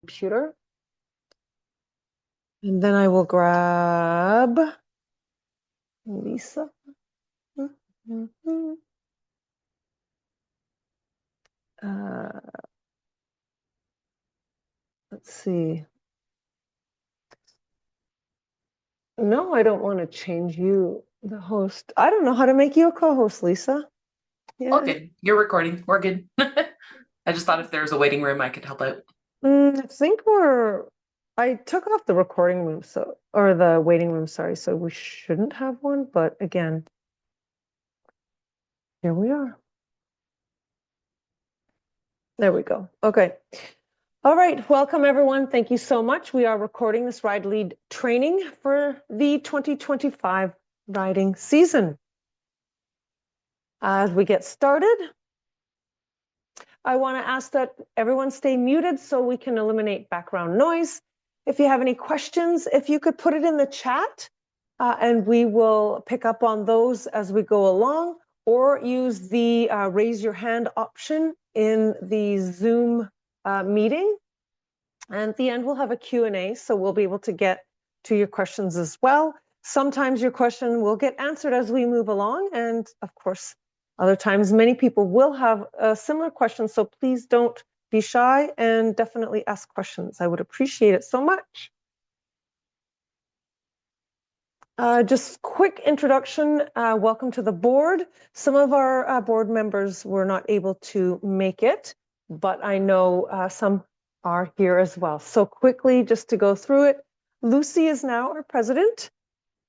computer. And then I will grab Lisa. Let's see. No, I don't want to change you the host. I don't know how to make you a co-host, Lisa. All Yeah. good. You're recording. We're good. I just thought if there was a waiting room, I could help out. I think I took off the recording room, or the waiting room, sorry, so we shouldn't have one, but again, here we are. There we go. Okay. All right. Welcome, everyone. Thank you so much. We are recording this Ride Lead training for the 2025 riding season. As we get started, I want to ask that everyone stay muted so we can eliminate background noise. If you have any questions, if you could put it in the chat, and we will pick up on those as we go along, or use the raise your hand option in the Zoom meeting. And at the end, we'll have a Q&A, so we'll be able to get to your questions as well. Sometimes your question will get answered as we move along, and of course, other times many people will have a similar question, so please don't be shy and definitely ask questions. I would appreciate it so much. Just quick introduction, welcome to the board. Some of our board members were not able to make it, but I know some are here as well. So quickly, just to go through it, Lucy is now our president,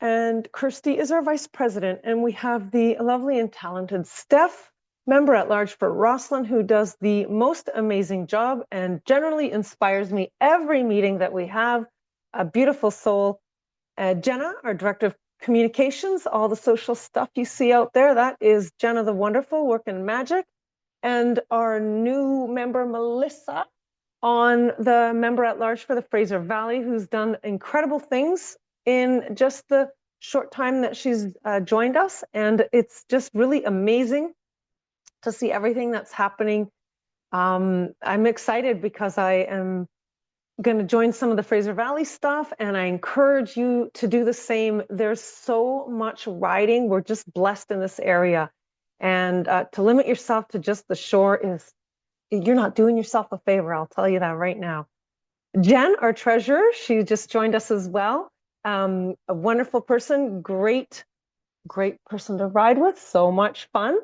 and Kirsty is our vice president, and we have the lovely and talented Steph, member at large for Rosslyn, who does the most amazing job and generally inspires me every meeting that we have. A beautiful soul. Jenna, our director of communications, all the social stuff you see out there, that is Jenna the Wonderful, working magic. And our new member, Melissa, on the member at large for the Fraser Valley, who's done incredible things in just the short time that she's joined us. And it's just really amazing to see everything that's happening. I'm excited because I am going to join some of the Fraser Valley stuff, and I encourage you to do the same. There's so much riding. We're just blessed in this area. And to limit yourself to just the shore you're not doing yourself a favor. I'll tell you that right now. Jen, our treasurer, she just joined us as well. A wonderful person, great person to ride with. So much fun.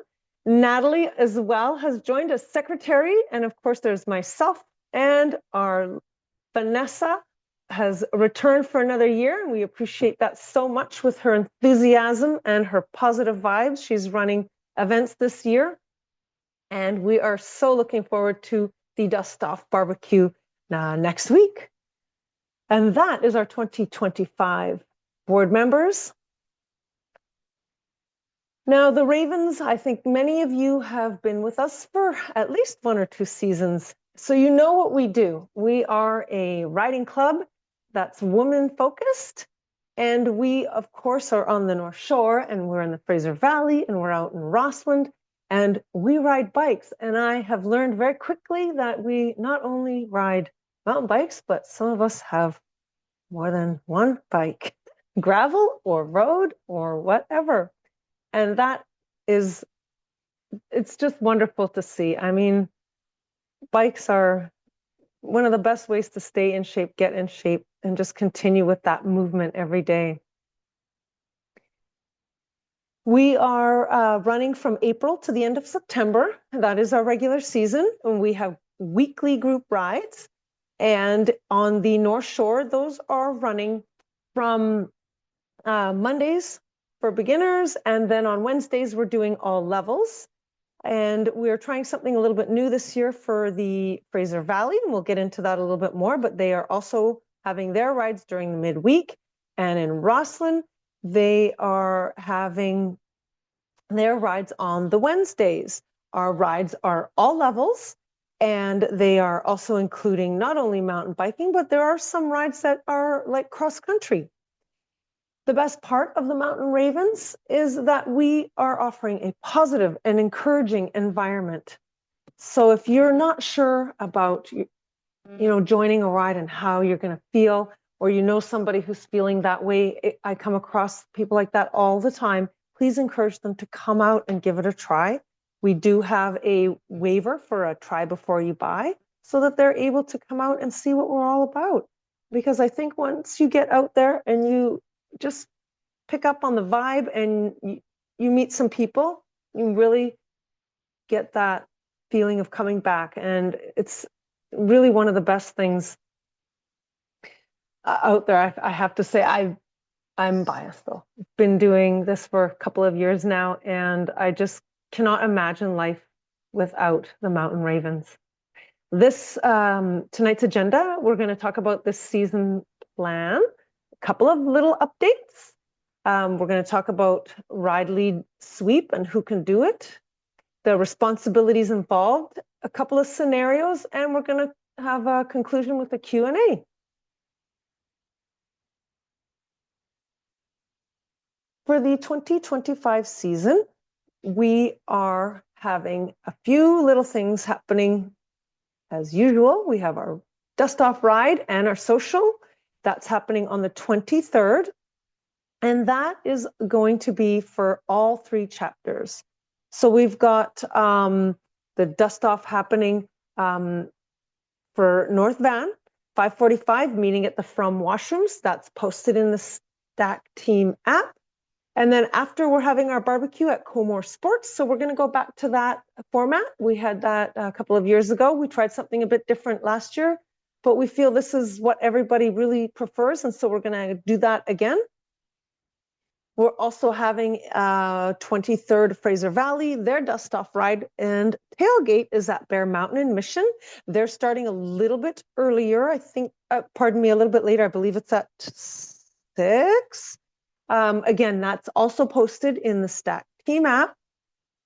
Natalie as well has joined as secretary. And of course, there's myself and our Vanessa has returned for another year, and we appreciate that so much with her enthusiasm and her positive vibes. She's running events this year, and we are so looking forward to the Dust Off Barbecue next week. And that is our 2025 board members. Now, the Ravens, I think many of you have been with us for at least 1 or 2 seasons. So you know what we do. We are a riding club that's woman-focused. And we, of course, are on the North Shore, and we're in the Fraser Valley, and we're out in Rossland, and we ride bikes. And I have learned very quickly that we not only ride mountain bikes, but some of us have more than one bike, gravel or road or whatever. And it's just wonderful to see. I mean, bikes are one of the best ways to stay in shape, get in shape, and just continue with that movement every day. We are running from April to the end of September. That is our regular season, and we have weekly group rides. And on the North Shore, those are running from Mondays for beginners, and then on Wednesdays, we're doing all levels. And we're trying something a little bit new this year for the Fraser Valley, and we'll get into that a little bit more, but they are also having their rides during the midweek. And in Rossland, they are having their rides on the Wednesdays. Our rides are all levels, and they are also including not only mountain biking, but there are some rides that are like cross country. The best part of the Mountain Ravens is that we are offering a positive and encouraging environment. So if you're not sure about joining a ride and how you're going to feel, or somebody who's feeling that way. I come across people like that all the time. Please encourage them to come out and give it a try. We do have a waiver for a try before you buy, so that they're able to come out and see what we're all about. Because I think once you get out there and you just pick up on the vibe and you meet some people, you really get that feeling of coming back. And it's really one of the best things out there. I have to say, I'm biased though. I've been doing this for a couple of years now, and I just cannot imagine life without the Mountain Ravens. This tonight's agenda, we're going to talk about this season plan, a couple of little updates. We're going to talk about ride, lead, sweep and who can do it, the responsibilities involved, a couple of scenarios, and we're going to have a conclusion with a Q&A. For the 2025 season, we are having a few little things happening as usual. We have our dust off ride and our social. That's happening on the 23rd. And that is going to be for all 3 chapters. So we've got the dust off happening for North Van, 5:45, meeting at the From washrooms. That's posted in the Stack Team app. And then after, we're having our barbecue at Comore Sports. So we're going to go back to that format. We had that a couple of years ago. We tried something a bit different last year, but we feel this is what everybody really prefers. And so we're going to do that again. We're also having 23rd Fraser Valley, their dust off ride and tailgate is at Bear Mountain in Mission. They're starting a little bit earlier. I think, a little bit later. I believe it's at 6. Again, that's also posted in the Stack Team app.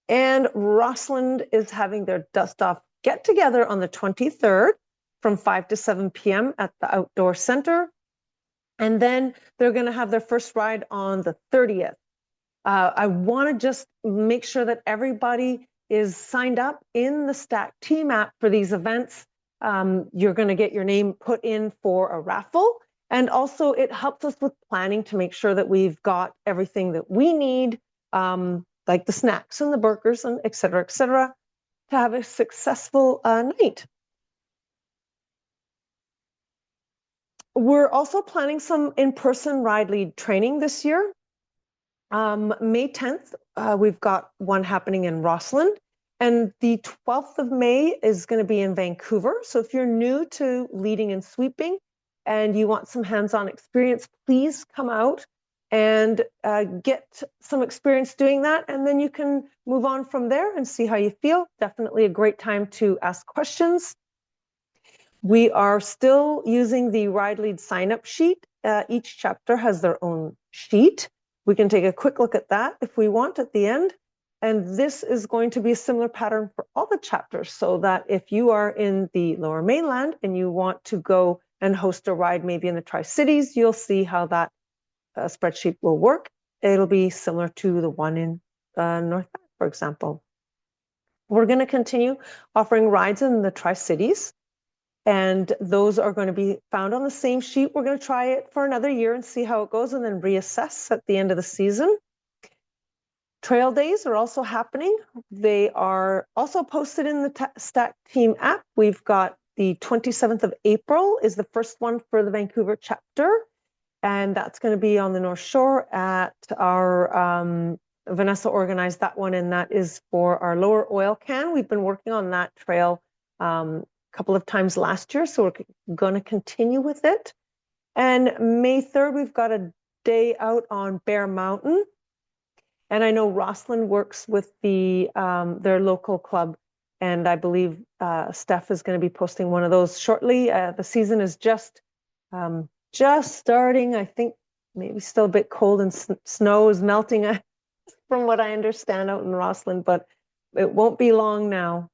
And Rossland is having their dust off get together on the 23rd from 5 to 7 p.m. at the Outdoor Center. And then they're going to have their first ride on the 30th. I want to just make sure that everybody is signed up in the Stack Team app for these events. You're going to get your name put in for a raffle. And also it helps us with planning to make sure that we've got everything that we need, like the snacks and the burgers and et cetera, to have a successful night. We're also planning some in-person ride lead training this year. May 10th, we've got one happening in Rossland. And the 12th of May is going to be in Vancouver. So if you're new to leading and sweeping, and you want some hands-on experience, please come out and get some experience doing that. And then you can move on from there and see how you feel. Definitely a great time to ask questions. We are still using the Ride Lead sign-up sheet. Each chapter has their own sheet. We can take a quick look at that if we want at the end. And this is going to be a similar pattern for all the chapters, so that if you are in the Lower Mainland and you want to go and host a ride maybe in the Tri-Cities, you'll see how that spreadsheet will work. It'll be similar to the one in North Van, for example. We're going to continue offering rides in the Tri-Cities, and those are going to be found on the same sheet. We're going to try it for another year and see how it goes, and then reassess at the end of the season. Trail days are also happening. They are also posted in the Stack Team app. We've got the 27th of April is the first one for the Vancouver chapter, and that's going to be on the North Shore at our, Vanessa organized that one, and that is for our Lower Oil Can. We've been working on that trail a couple of times last year, so we're going to continue with it. And May 3rd, we've got a day out on Bear Mountain. And I know Rossland works with their local club, and I believe Steph is going to be posting one of those shortly. The season is just starting. I think maybe still a bit cold, and snow is melting from what I understand out in Rossland, but it won't be long now.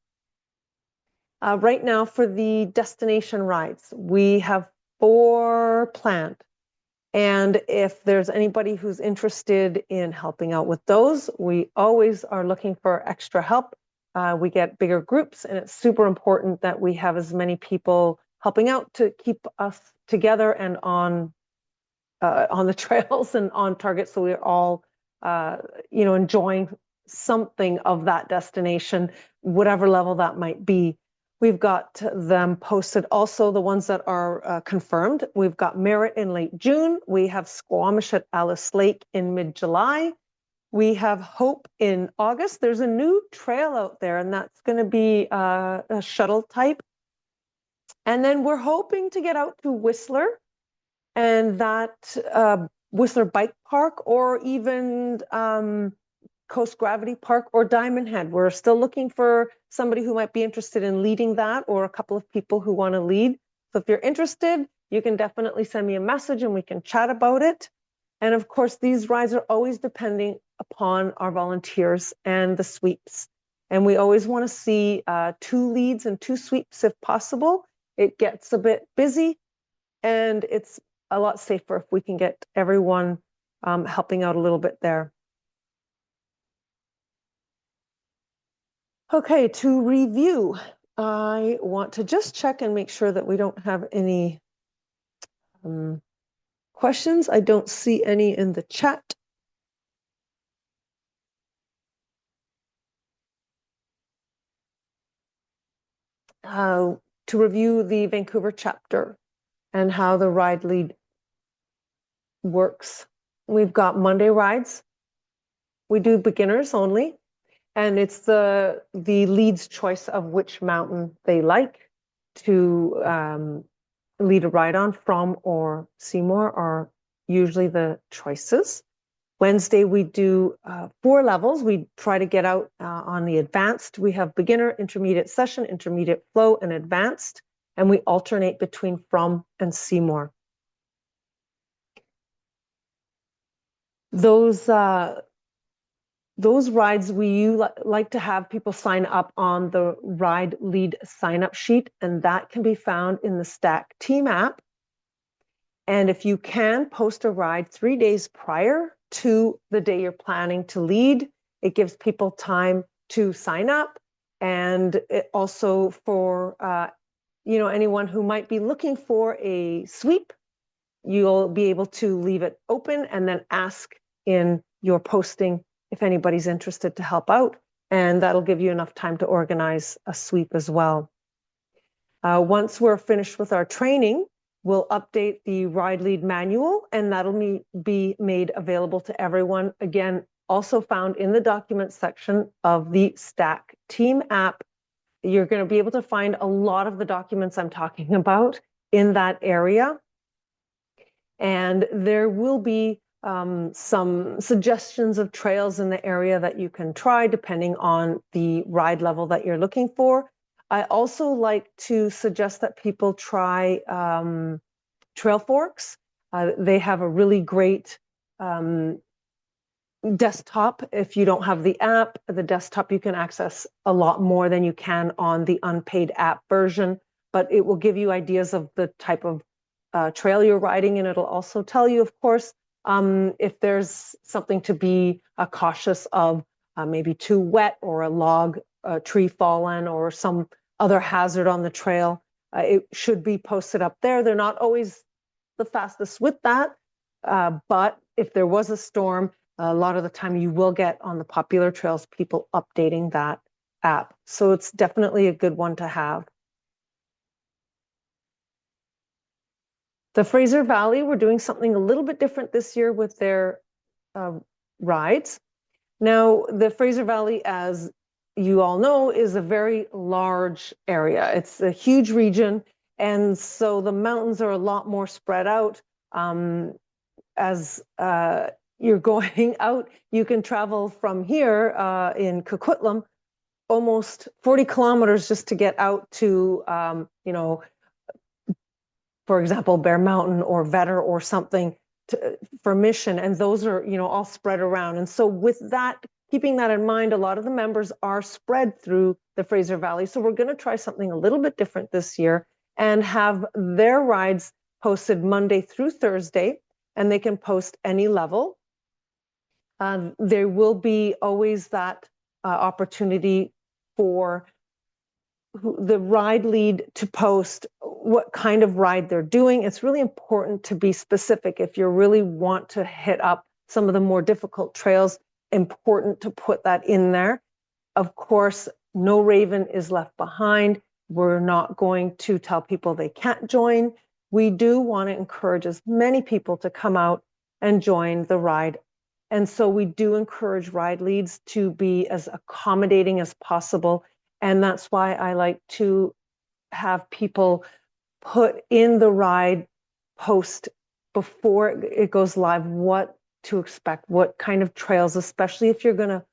Right now for the destination rides, we have 4 planned. And if there's anybody who's interested in helping out with those, we always are looking for extra help. We get bigger groups, and it's super important that we have as many people helping out to keep us together and on the trails and on target, so we're all enjoying something of that destination, whatever level that might be. We've got them posted also, the ones that are confirmed. We've got Merritt in late June. We have Squamish at Alice Lake in mid-July. We have Hope in August. There's a new trail out there, and that's going to be a shuttle type. And then we're hoping to get out to Whistler, and that Whistler Bike Park, or even Coast Gravity Park or Diamond Head. We're still looking for somebody who might be interested in leading that, or a couple of people who want to lead. So if you're interested, you can definitely send me a message and we can chat about it. And of course, these rides are always depending upon our volunteers and the sweeps. And we always want to see 2 leads and 2 sweeps if possible. It gets a bit busy, and it's a lot safer if we can get everyone helping out a little bit there. Okay, to review, I want to just check and make sure that we don't have any questions. I don't see any in the chat. To review the Vancouver chapter and how the ride lead works. We've got Monday rides. We do beginners only, and it's the lead's choice of which mountain they like to lead a ride on. From or Seymour are usually the choices. Wednesday, we do 4 levels. We try to get out on the advanced. We have beginner, intermediate session, intermediate flow, and advanced. And we alternate between From and Seymour. Those rides, we like to have people sign up on the ride lead sign-up sheet, and that can be found in the Stack Team app. And if you can, post a ride 3 days prior to the day you're planning to lead. It gives people time to sign up, and it also for anyone who might be looking for a sweep, you'll be able to leave it open and then ask in your posting if anybody's interested to help out, and that'll give you enough time to organize a sweep as well. Once we're finished with our training, we'll update the ride lead manual, and that'll be made available to everyone. Again, also found in the documents section of the Stack Team app. You're going to be able to find a lot of the documents I'm talking about in that area. And there will be some suggestions of trails in the area that you can try depending on the ride level that you're looking for. I also like to suggest that people try Trailforks. They have a really great desktop. If you don't have the app, the desktop, you can access a lot more than you can on the unpaid app version, but it will give you ideas of the type of trail you're riding, and it'll also tell you, of course, if there's something to be cautious of, maybe too wet or a log, tree fallen, or some other hazard on the trail. It should be posted up there. They're not always the fastest with that, but if there was a storm, a lot of the time you will get on the popular trails people updating that app. So it's definitely a good one to have. The Fraser Valley, we're doing something a little bit different this year with their rides. Now, the Fraser Valley, as you all know, is a very large area. It's a huge region, and so the mountains are a lot more spread out. As you're going out, you can travel from here in Coquitlam almost 40 kilometers just to get out to, for example, Bear Mountain or Vetter or something for Mission. And those are, all spread around. And so with that, keeping that in mind, a lot of the members are spread through the Fraser Valley. So we're going to try something a little bit different this year and have their rides posted Monday through Thursday, and they can post any level. There will be always that opportunity for the ride lead to post what kind of ride they're doing. It's really important to be specific. If you really want to hit up some of the more difficult trails, important to put that in there. Of course, no raven is left behind. We're not going to tell people they can't join. We do want to encourage as many people to come out and join the ride. And so we do encourage ride leads to be as accommodating as possible. And that's why I like to have people put in the ride post before it goes live what to expect, what kind of trails, especially if you're going to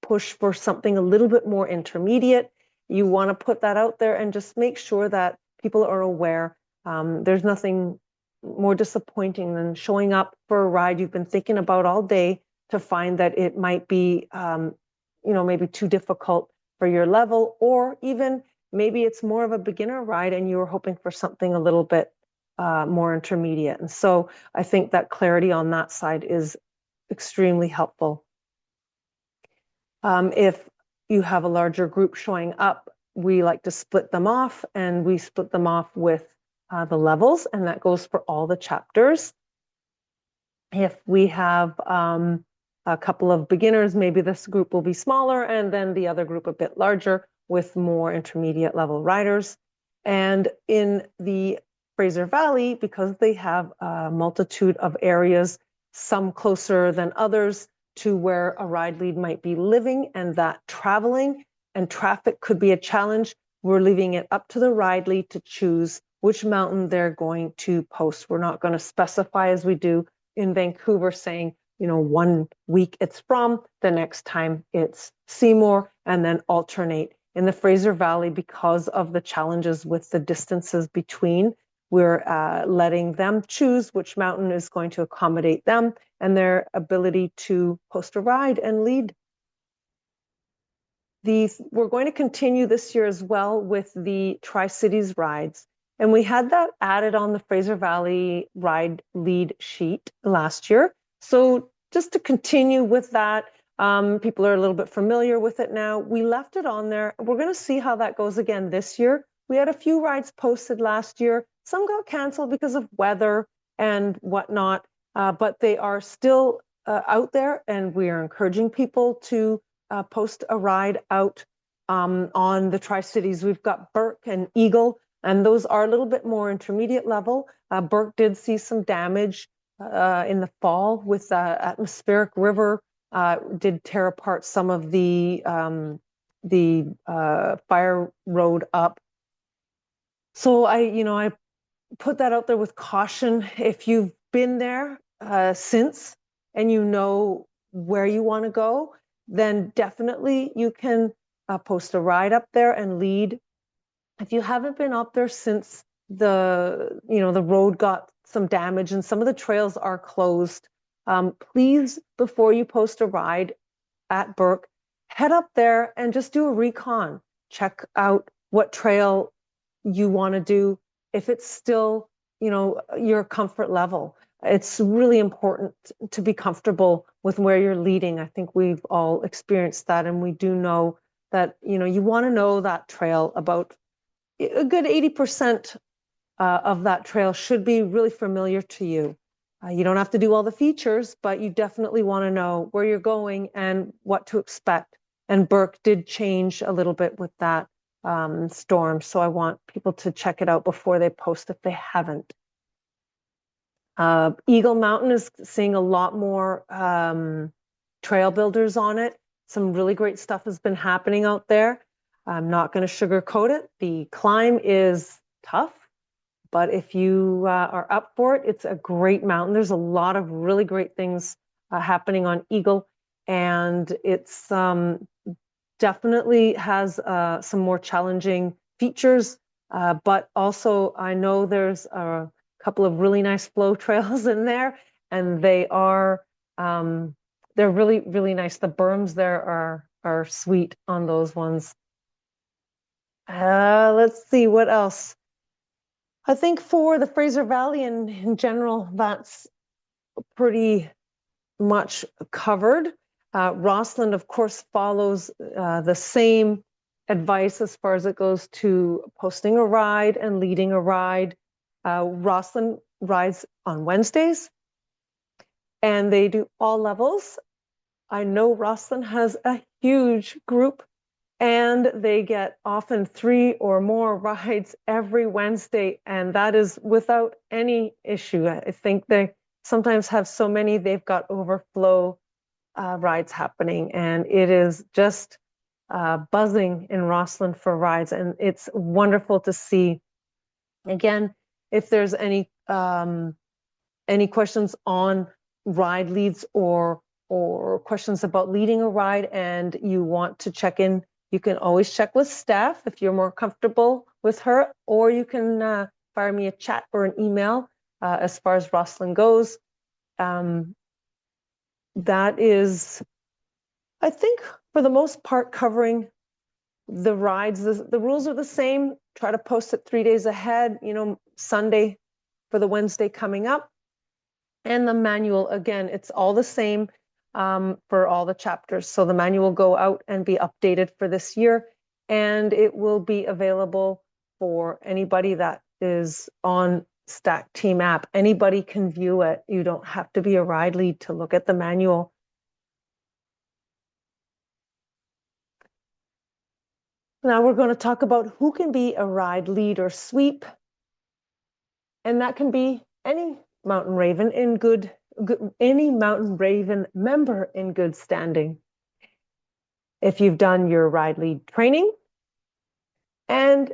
push for something a little bit more intermediate. You want to put that out there and just make sure that people are aware. There's nothing more disappointing than showing up for a ride you've been thinking about all day to find that it might be, maybe too difficult for your level, or even maybe it's more of a beginner ride and you were hoping for something a little bit more intermediate. And so I think that clarity on that side is extremely helpful. If you have a larger group showing up, we like to split them off, and we split them off with the levels, and that goes for all the chapters. If we have a couple of beginners, maybe this group will be smaller, and then the other group a bit larger with more intermediate level riders. And in the Fraser Valley, because they have a multitude of areas, some closer than others to where a ride lead might be living, and that traveling and traffic could be a challenge, we're leaving it up to the ride lead to choose which mountain they're going to post. We're not going to specify as we do in Vancouver saying, 1 week it's from, the next time it's Seymour, and then alternate. In the Fraser Valley, because of the challenges with the distances between, we're letting them choose which mountain is going to accommodate them and their ability to post a ride and lead. We're going to continue this year as well with the Tri-Cities rides. And we had that added on the Fraser Valley ride lead sheet last year. So just to continue with that, people are a little bit familiar with it now. We left it on there. We're going to see how that goes again this year. We had a few rides posted last year. Some got canceled because of weather and whatnot, but they are still out there, and we are encouraging people to post a ride out on the Tri-Cities. We've got Burke and Eagle, and those are a little bit more intermediate level. Burke did see some damage in the fall with atmospheric river, did tear apart some of the fire road up. So I put that out there with caution. If you've been there since and you know where you want to go, then definitely you can post a ride up there and lead. If you haven't been up there since the road got some damage and some of the trails are closed, please, before you post a ride at Burke, head up there and just do a recon. Check out what trail you want to do. If it's still, your comfort level, it's really important to be comfortable with where you're leading. I think we've all experienced that, and we do know that, you want to know that trail. About a good 80% of that trail should be really familiar to you. You don't have to do all the features, but you definitely want to know where you're going and what to expect. And Burke did change a little bit with that storm, so I want people to check it out before they post if they haven't. Eagle Mountain is seeing a lot more trail builders on it. Some really great stuff has been happening out there. I'm not going to sugarcoat it. The climb is tough, but if you are up for it, it's a great mountain. There's a lot of really great things happening on Eagle, and it's definitely has some more challenging features, but also I know there's a couple of really nice flow trails in there, and they are they're really, really nice. The berms there are sweet on those ones. Let's see what else. I think for the Fraser Valley in general, that's pretty much covered. Rossland, of course, follows the same advice as far as it goes to posting a ride and leading a ride. Rosslyn rides on Wednesdays, and they do all levels. I know Rosslyn has a huge group, and they get often 3 or more rides every Wednesday, and that is without any issue. I think they sometimes have so many, they've got overflow rides happening, and it is just buzzing in Rosslyn for rides, and it's wonderful to see. Again, if there's any questions on ride leads or questions about leading a ride and you want to check in, you can always check with staff if you're more comfortable with her, or you can fire me a chat or an email as far as Rosslyn goes. That is, I think, for the most part, covering the rides. The rules are the same. Try to post it 3 days ahead, Sunday for the Wednesday coming up. And the manual, again, it's all the same for all the chapters. So the manual will go out and be updated for this year, and it will be available for anybody that is on Stack Team app. Anybody can view it. You don't have to be a ride lead to look at the manual. Now we're going to talk about who can be a ride lead or sweep. And that can be any Mountain Raven any Mountain Raven member in good standing. If you've done your ride lead training, and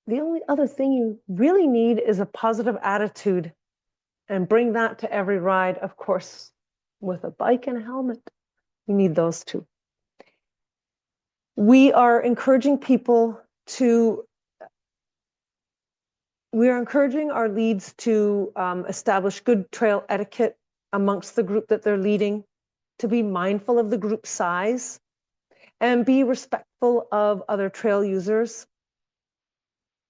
the only other thing you really need is a positive attitude, and bring that to every ride, of course, with a bike and a helmet. You need those two. We are encouraging our leads to establish good trail etiquette amongst the group that they're leading, to be mindful of the group size, and be respectful of other trail users.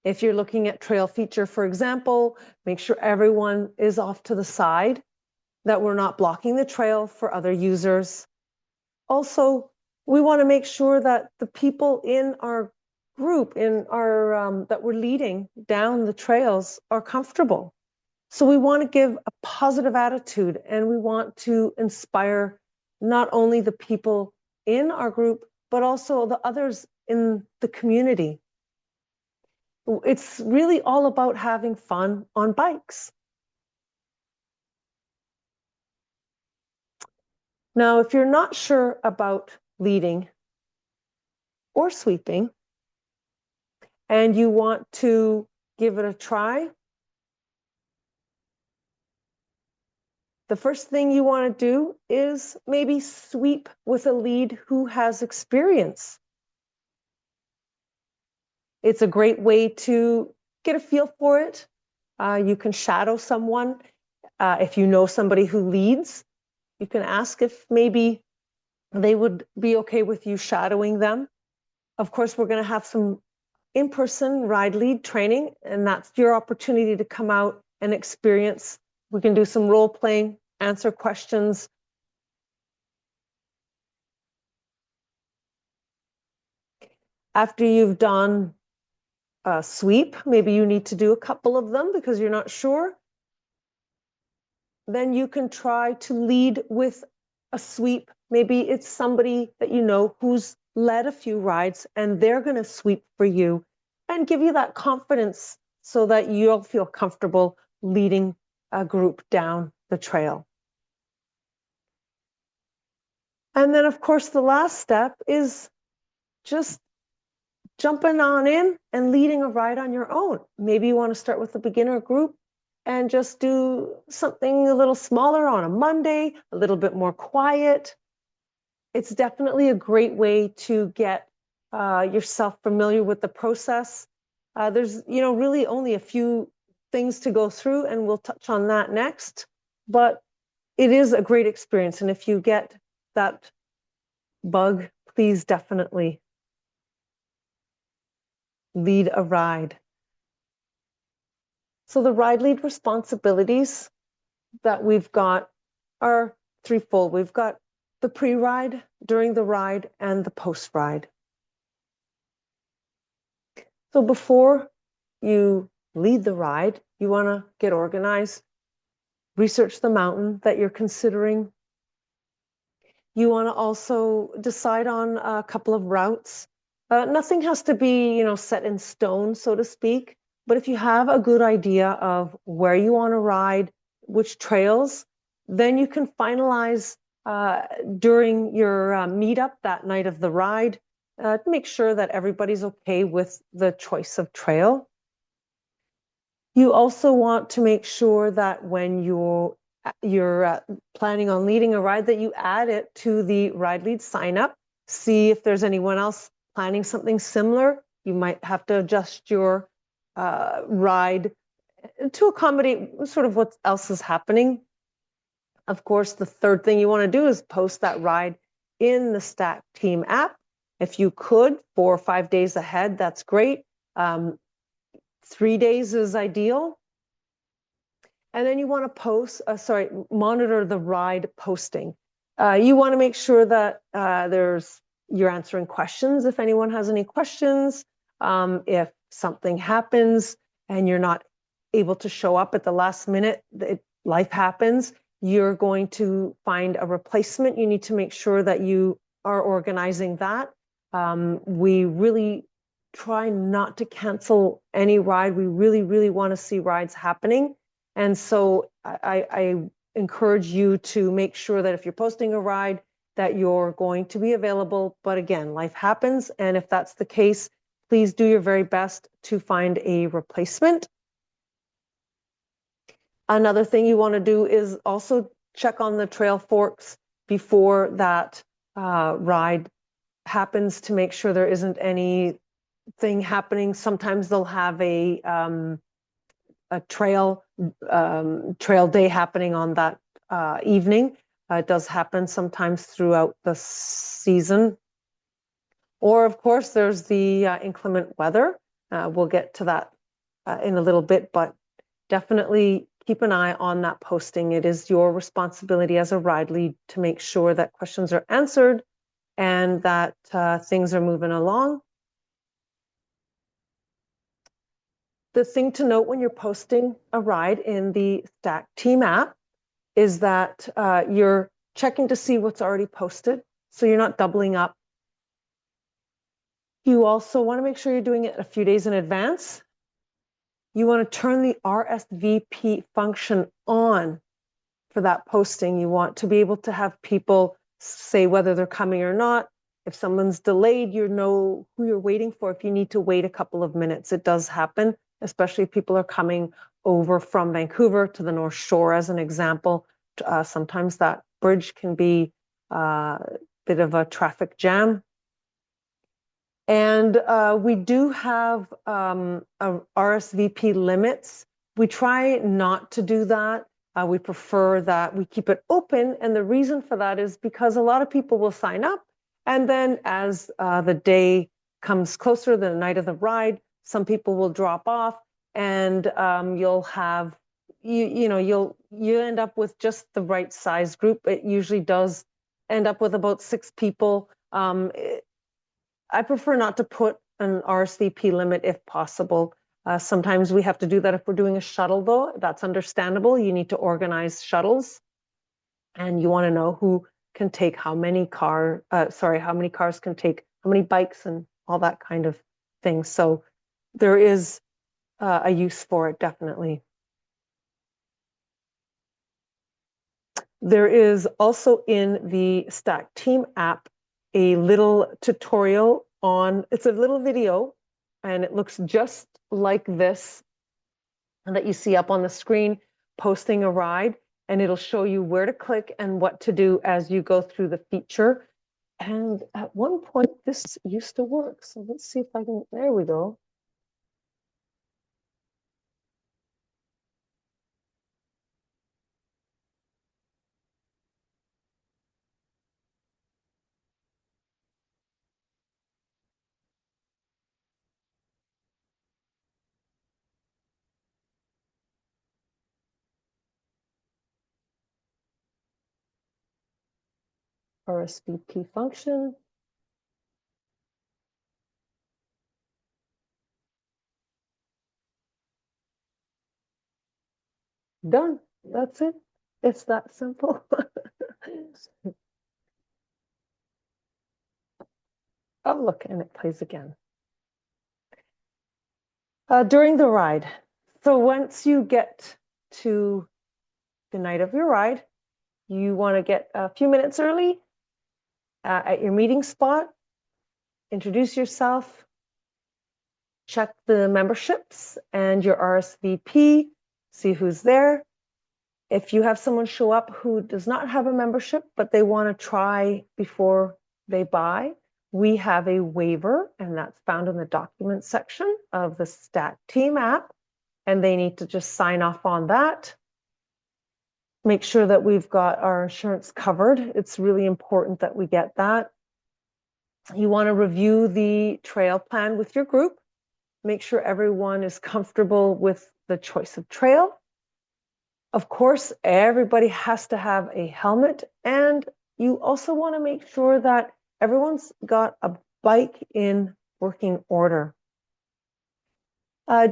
If you're looking at trail feature, for example, make sure everyone is off to the side, that we're not blocking the trail for other users. Also, we want to make sure that the people in our group, that we're leading down the trails, are comfortable. So we want to give a positive attitude, and we want to inspire not only the people in our group, but also the others in the community. It's really all about having fun on bikes. Now, if you're not sure about leading or sweeping, and you want to give it a try, the first thing you want to do is maybe sweep with a lead who has experience. It's a great way to get a feel for it. You can shadow someone. If you know somebody who leads, you can ask if maybe they would be okay with you shadowing them. Of course, we're going to have some in-person ride lead training, and that's your opportunity to come out and experience. We can do some role playing, answer questions. After you've done a sweep, maybe you need to do a couple of them because you're not sure. Then you can try to lead with a sweep. Maybe it's somebody that you know who's led a few rides, and they're going to sweep for you and give you that confidence so that you'll feel comfortable leading a group down the trail. And then, of course, the last step is just jumping on in and leading a ride on your own. Maybe you want to start with a beginner group and just do something a little smaller on a Monday, a little bit more quiet. It's definitely a great way to get yourself familiar with the process. There's, really only a few things to go through, and we'll touch on that next. But it is a great experience, and if you get that bug, please definitely lead a ride. So the ride lead responsibilities that we've got are threefold. We've got the pre-ride, during the ride, and the post-ride. So before you lead the ride, you want to get organized, research the mountain that you're considering. You want to also decide on a couple of routes. Nothing has to be, set in stone, so to speak. But if you have a good idea of where you want to ride, which trails, then you can finalize during your meetup that night of the ride to make sure that everybody's okay with the choice of trail. You also want to make sure that when you're planning on leading a ride, that you add it to the Ride Lead sign up. See if there's anyone else planning something similar. You might have to adjust your ride to accommodate sort of what else is happening. Of course, the third thing you want to do is post that ride in the Stack Team app. If you could, 4 or 5 days ahead, that's great. 3 days is ideal. And then you want to monitor the ride posting. You want to make sure that you're answering questions if anyone has any questions. If something happens and you're not able to show up at the last minute, life happens, you're going to find a replacement. You need to make sure that you are organizing that. We really try not to cancel any ride. We really, really want to see rides happening. And so I encourage you to make sure that if you're posting a ride, that you're going to be available. But again, life happens. And if that's the case, please do your very best to find a replacement. Another thing you want to do is also check on the trail forks before that ride happens to make sure there isn't anything happening. Sometimes they'll have a trail day happening on that evening. It does happen sometimes throughout the season. Or, of course, there's the inclement weather. We'll get to that in a little bit, but definitely keep an eye on that posting. It is your responsibility as a ride lead to make sure that questions are answered and that things are moving along. The thing to note when you're posting a ride in the Stack Team app is that you're checking to see what's already posted, so you're not doubling up. You also want to make sure you're doing it a few days in advance. You want to turn the RSVP function on for that posting. You want to be able to have people say whether they're coming or not. If someone's delayed, you know who you're waiting for. If you need to wait a couple of minutes, it does happen, especially if people are coming over from Vancouver to the North Shore, as an example. Sometimes that bridge can be a bit of a traffic jam. And we do have RSVP limits. We try not to do that. We prefer that we keep it open. And the reason for that is because a lot of people will sign up. And then as the day comes closer, the night of the ride, some people will drop off and you'll have, you end up with just the right size group. It usually does end up with about 6 people. I prefer not to put an RSVP limit if possible. Sometimes we have to do that if we're doing a shuttle, though. That's understandable. You need to organize shuttles, and you want to know who can take how many cars can take how many bikes and all that kind of thing. So there is a use for it, definitely. There is also in the Stack Team app a little tutorial it's a little video, and it looks just like this that you see up on the screen, posting a ride, and it'll show you where to click and what to do as you go through the feature. And at one point, this used to work. So let's see if I can, there we go. RSVP function. Done. That's it. It's that simple. Oh, look, and it plays again. During the ride. So once you get to the night of your ride, you want to get a few minutes early at your meeting spot, introduce yourself, check the memberships and your RSVP, see who's there. If you have someone show up who does not have a membership, but they want to try before they buy, we have a waiver, and that's found in the documents section of the Stat Team app, and they need to just sign off on that. Make sure that we've got our insurance covered. It's really important that we get that. You want to review the trail plan with your group. Make sure everyone is comfortable with the choice of trail. Of course, everybody has to have a helmet, and you also want to make sure that everyone's got a bike in working order.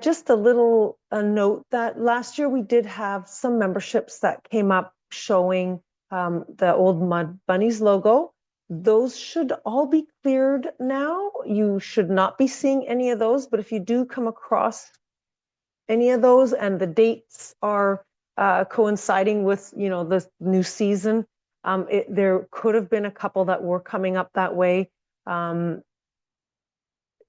Just a little note that last year we did have some memberships that came up showing the old Mud Bunnies logo. Those should all be cleared now. You should not be seeing any of those, but if you do come across any of those and the dates are coinciding with, you know, the new season, there could have been a couple that were coming up that way. You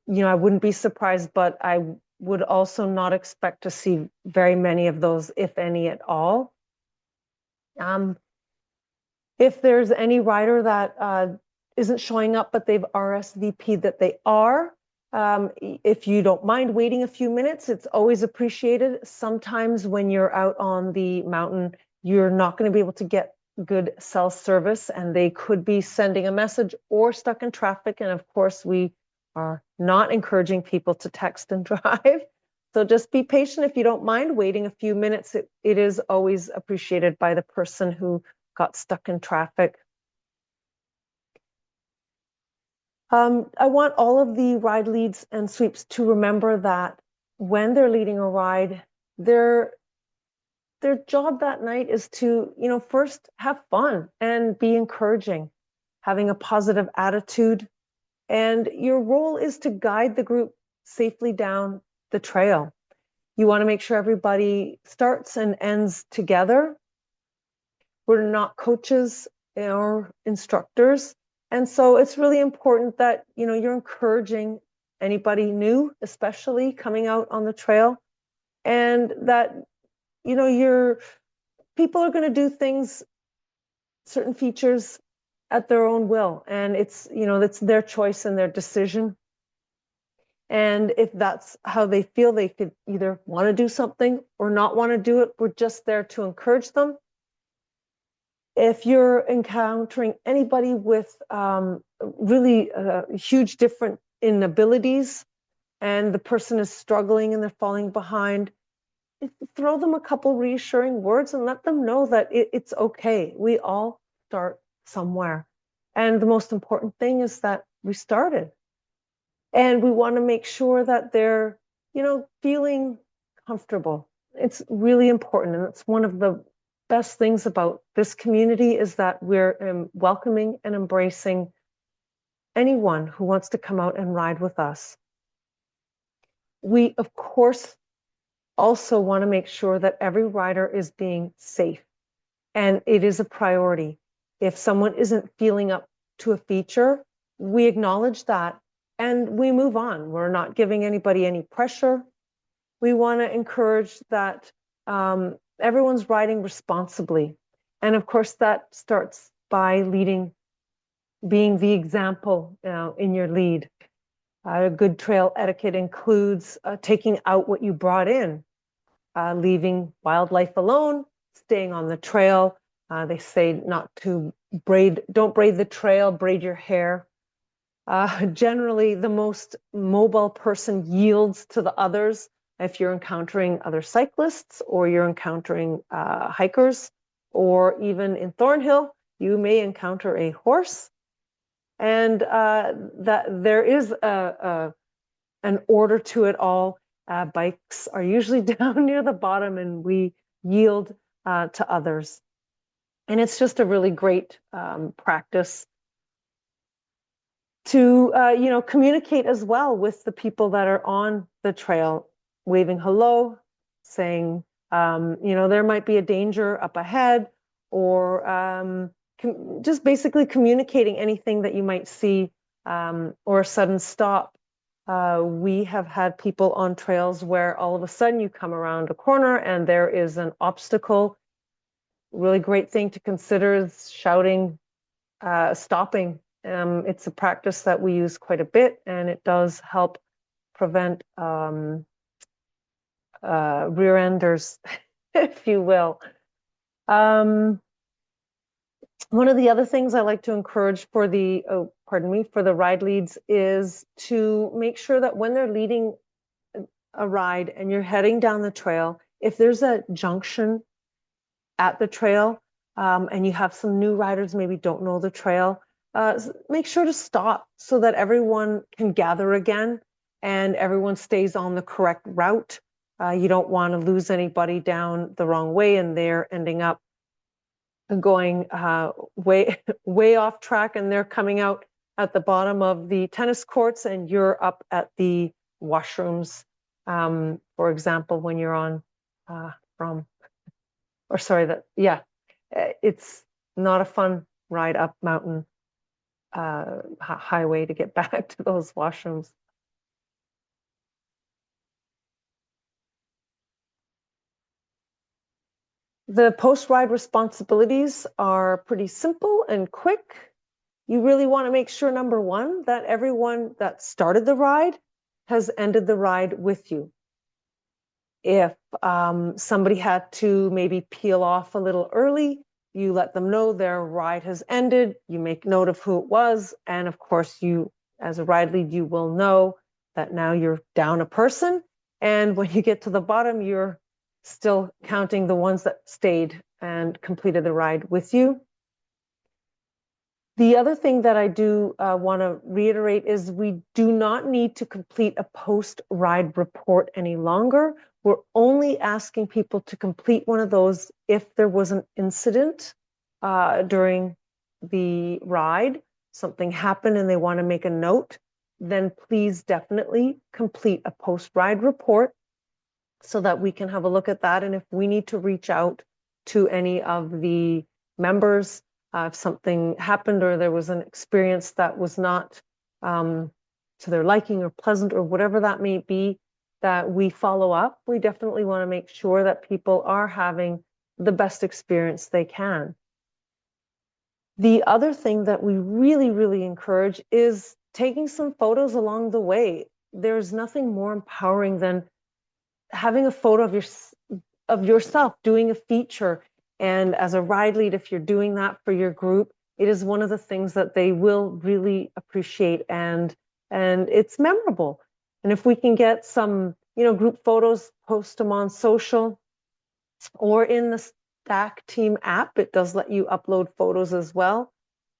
know, I wouldn't be surprised, but I would also not expect to see very many of those, if any at all. If there's any rider that isn't showing up, but they've RSVP'd that they are, if you don't mind waiting a few minutes, it's always appreciated. Sometimes when you're out on the mountain, you're not going to be able to get good cell service, and they could be sending a message or stuck in traffic. And of course, we are not encouraging people to text and drive. So just be patient. If you don't mind waiting a few minutes, it is always appreciated by the person who got stuck in traffic. I want all of the ride leads and sweeps to remember that when they're leading a ride, their job that night is to, you know, first have fun and be encouraging, having a positive attitude. And your role is to guide the group safely down the trail. You want to make sure everybody starts and ends together. We're not coaches or instructors. And so it's really important that, you know, you're encouraging anybody new, especially coming out on the trail, and that, you know, people are going to do things, certain features at their own will. And it's, you know, it's their choice and their decision. And if that's how they feel, they could either want to do something or not want to do it. We're just there to encourage them. If you're encountering anybody with really huge different inabilities, and the person is struggling and they're falling behind, throw them a couple reassuring words and let them know that it's okay. We all start somewhere. And the most important thing is that we started. And we want to make sure that they're, you know, feeling comfortable. It's really important. And it's one of the best things about this community is that we're welcoming and embracing anyone who wants to come out and ride with us. We, of course, also want to make sure that every rider is being safe, and it is a priority. If someone isn't feeling up to a feature, we acknowledge that and we move on. We're not giving anybody any pressure. We want to encourage that everyone's riding responsibly. And of course, that starts by being the example in your lead. Good trail etiquette includes taking out what you brought in, leaving wildlife alone, staying on the trail. They say not to don't braid the trail, braid your hair. Generally, the most mobile person yields to the others. If you're encountering other cyclists or you're encountering hikers, or even in Thornhill, you may encounter a horse. And that there is an order to it all. Bikes are usually down near the bottom, and we yield to others. And it's just a really great practice to, communicate as well with the people that are on the trail, waving hello, saying, there might be a danger up ahead, or just basically communicating anything that you might see, or a sudden stop. We have had people on trails where all of a sudden you come around a corner and there is an obstacle. Really great thing to consider is shouting, stopping. It's a practice that we use quite a bit, and it does help prevent rear-enders, if you will. One of the other things I like to encourage for the ride leads is to make sure that when they're leading a ride and you're heading down the trail, if there's a junction at the trail, and you have some new riders maybe don't know the trail, make sure to stop so that everyone can gather again and everyone stays on the correct route. You don't want to lose anybody down the wrong way and they're ending up going way off track, and they're coming out at the bottom of the tennis courts and you're up at the washrooms, for example, when you're on it's not a fun ride up mountain highway to get back to those washrooms. The post-ride responsibilities are pretty simple and quick. You really want to make sure, number one, that everyone that started the ride has ended the ride with you. If somebody had to maybe peel off a little early, you let them know their ride has ended, you make note of who it was, and of course you, as a ride lead, you will know that now you're down a person, and when you get to the bottom, you're still counting the ones that stayed and completed the ride with you. The other thing that I do want to reiterate is we do not need to complete a post-ride report any longer. We're only asking people to complete one of those if there was an incident during the ride, something happened and they want to make a note, then please definitely complete a post-ride report so that we can have a look at that. And if we need to reach out to any of the members, if something happened or there was an experience that was not to their liking or pleasant or whatever that may be, that we follow up, we definitely want to make sure that people are having the best experience they can. The other thing that we really, really encourage is taking some photos along the way. There's nothing more empowering than having a photo of yourself doing a feature. And as a ride lead, if you're doing that for your group, it is one of the things that they will really appreciate, and it's memorable. And if we can get some, group photos, post them on social or in the Stack Team app, it does let you upload photos as well.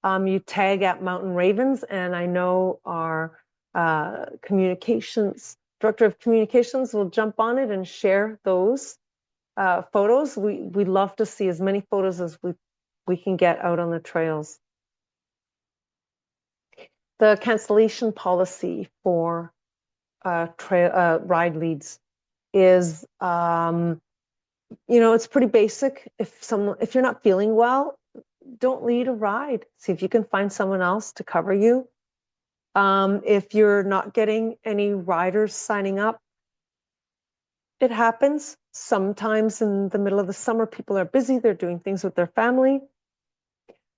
You tag at Mountain Ravens, and I know our Director of Communications will jump on it and share those photos. We'd love to see as many photos as we can get out on the trails. The cancellation policy for ride leads is, it's pretty basic. If you're not feeling well, don't lead a ride. See if you can find someone else to cover you. If you're not getting any riders signing up, it happens. Sometimes in the middle of the summer, people are busy. They're doing things with their family.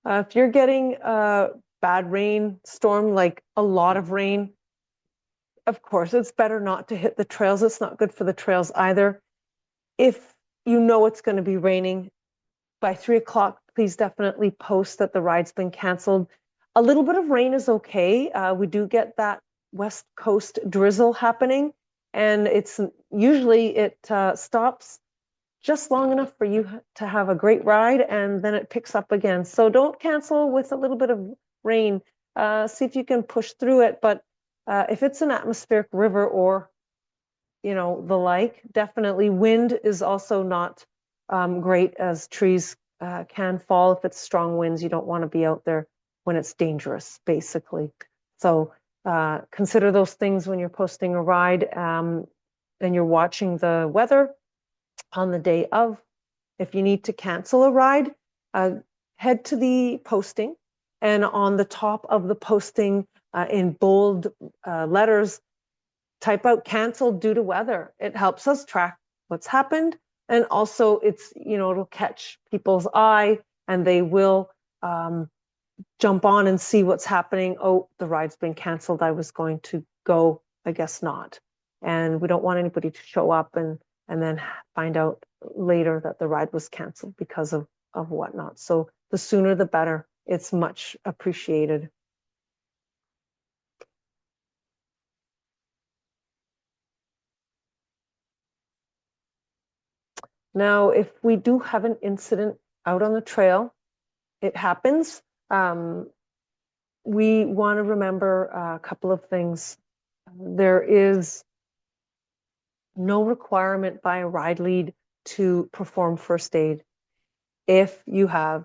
If you're getting a bad rain storm, like a lot of rain, of course, it's better not to hit the trails. It's not good for the trails either. If you know it's going to be raining, by 3 o'clock, please definitely post that the ride's been canceled. A little bit of rain is okay. We do get that West Coast drizzle happening, and it's usually it stops just long enough for you to have a great ride, and then it picks up again. So don't cancel with a little bit of rain. See if you can push through it. But if it's an atmospheric river or the like, definitely wind is also not great, as trees can fall if it's strong winds. You don't want to be out there when it's dangerous, basically. So consider those things when you're posting a ride and you're watching the weather on the day of. If you need to cancel a ride, head to the posting, and on the top of the posting in bold letters, type out "canceled due to weather." It helps us track what's happened, and also it'll catch people's eye, and they will jump on and see what's happening. Oh, the ride's been canceled. I was going to go, I guess not. And we don't want anybody to show up and then find out later that the ride was canceled because of whatnot. So the sooner the better. It's much appreciated. Now, if we do have an incident out on the trail, it happens. We want to remember a couple of things. There is no requirement by a ride lead to perform first aid. If you have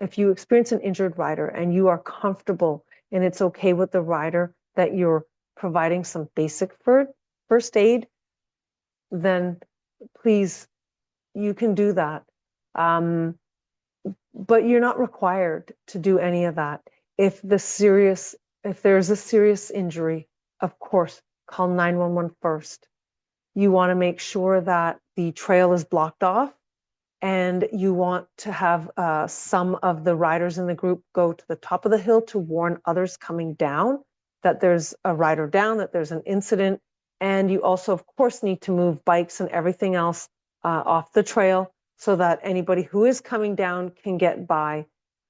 if you experience an injured rider and you are comfortable and it's okay with the rider that you're providing some basic first aid, then please, you can do that. But you're not required to do any of that. If there's a serious injury, of course, call 911 first. You want to make sure that the trail is blocked off, and you want to have some of the riders in the group go to the top of the hill to warn others coming down that there's a rider down, that there's an incident. And you also, of course, need to move bikes and everything else off the trail so that anybody who is coming down can get by.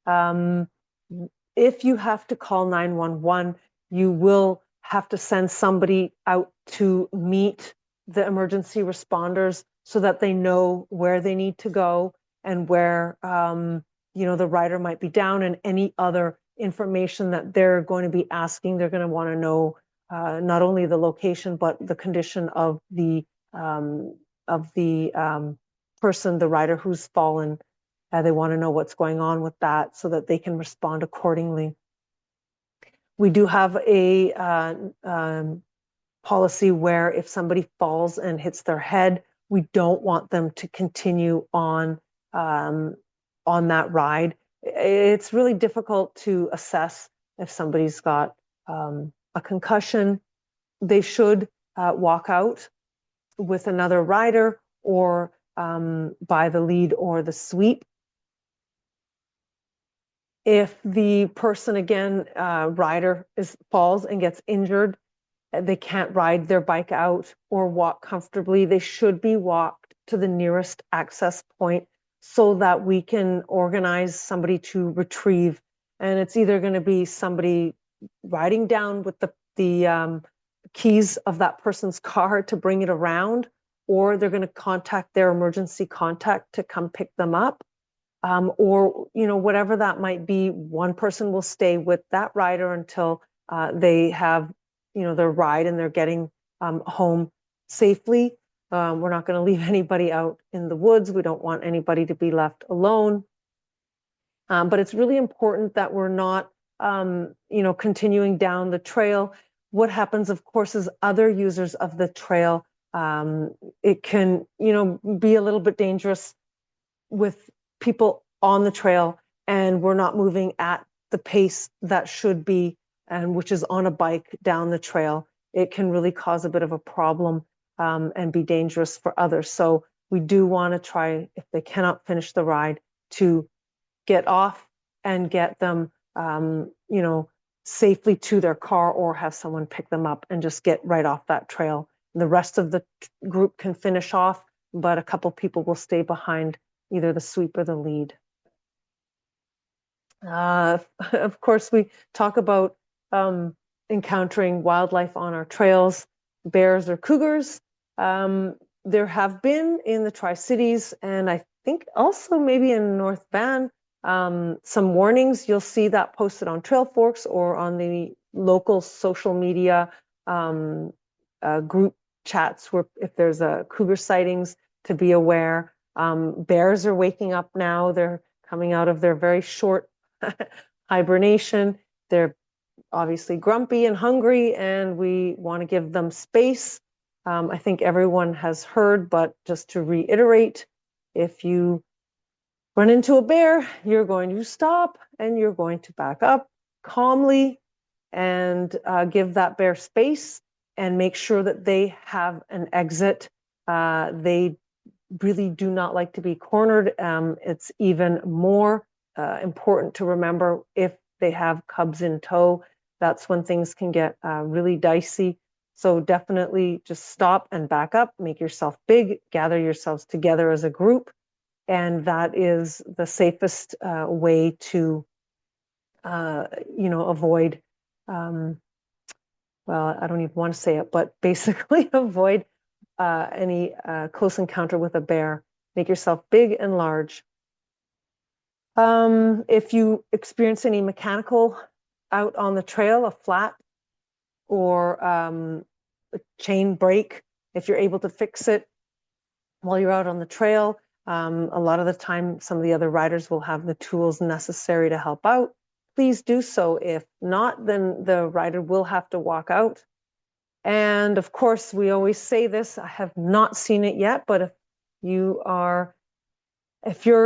If you have to call 911, you will have to send somebody out to meet the emergency responders so that they know where they need to go and where the rider might be down, and any other information that they're going to be asking. They're going to want to know not only the location but the condition of the person, the rider who's fallen. They want to know what's going on with that so that they can respond accordingly. We do have a policy where if somebody falls and hits their head, we don't want them to continue on that ride. It's really difficult to assess if somebody's got a concussion. They should walk out with another rider or by the lead or the sweep. If the person, again, rider falls and gets injured, they can't ride their bike out or walk comfortably, they should be walked to the nearest access point so that we can organize somebody to retrieve. And it's either going to be somebody riding down with the keys of that person's car to bring it around, or they're going to contact their emergency contact to come pick them up. Or whatever that might be, one person will stay with that rider until they have their ride and they're getting home safely. We're not going to leave anybody out in the woods. We don't want anybody to be left alone. But it's really important that we're not continuing down the trail. What happens, of course, is other users of the trail, it can be a little bit dangerous with people on the trail, and we're not moving at the pace that should be, and which is on a bike down the trail. It can really cause a bit of a problem and be dangerous for others. So we do want to try, if they cannot finish the ride, to get off and get them safely to their car, or have someone pick them up and just get right off that trail. And the rest of the group can finish off, but a couple people will stay behind either the sweep or the lead. Of course, we talk about encountering wildlife on our trails, bears or cougars. There have been in the Tri-Cities, and I think also maybe in North Van, some warnings. You'll see that posted on Trail Forks or on the local social media group chats where if there's a cougar sightings, to be aware. Bears are waking up now. They're coming out of their very short hibernation. They're obviously grumpy and hungry, and we want to give them space. I think everyone has heard, but just to reiterate, if you run into a bear, you're going to stop and you're going to back up calmly and give that bear space and make sure that they have an exit. They really do not like to be cornered. It's even more important to remember if they have cubs in tow. That's when things can get really dicey. So definitely just stop and back up, make yourself big, gather yourselves together as a group. And that is the safest way to, avoid, well, I don't even want to say it, but basically avoid any close encounter with a bear. Make yourself big and large. If you experience any mechanical out on the trail, a flat or a chain break, if you're able to fix it while you're out on the trail, a lot of the time, some of the other riders will have the tools necessary to help out. Please do so. If not, then the rider will have to walk out. And of course, we always say this, I have not seen it yet, but if you're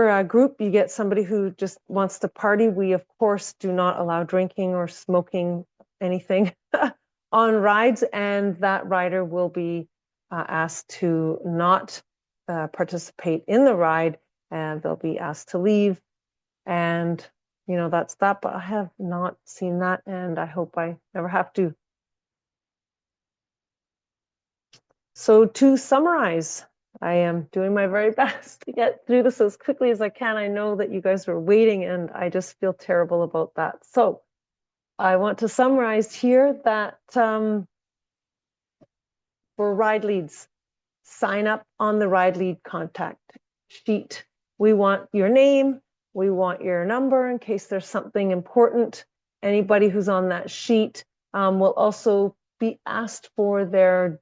a group, you get somebody who just wants to party, we of course do not allow drinking or smoking anything on rides, and that rider will be asked to not participate in the ride, and they'll be asked to leave. And that's that, but I have not seen that, and I hope I never have to. So to summarize, I am doing my very best to get through this as quickly as I can. I know that you guys were waiting, and I just feel terrible about that. So I want to summarize here that for ride leads, sign up on the ride lead contact sheet. We want your name. We want your number in case there's something important. Anybody who's on that sheet will also be asked for their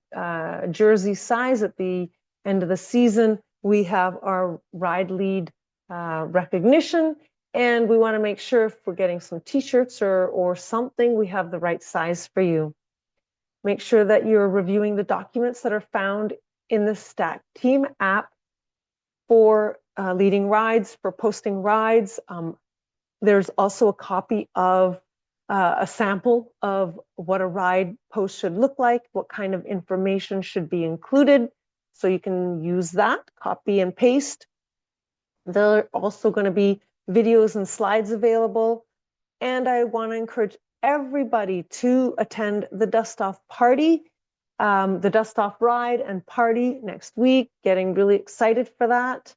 jersey size at the end of the season. We have our ride lead recognition, and we want to make sure if we're getting some t-shirts or something, we have the right size for you. Make sure that you're reviewing the documents that are found in the Stack Team app for leading rides, for posting rides. There's also a copy of a sample of what a ride post should look like, what kind of information should be included. So you can use that, copy and paste. There are also going to be videos and slides available. And I want to encourage everybody to attend the Dust Off Party, the Dust Off Ride and Party next week. Getting really excited for that.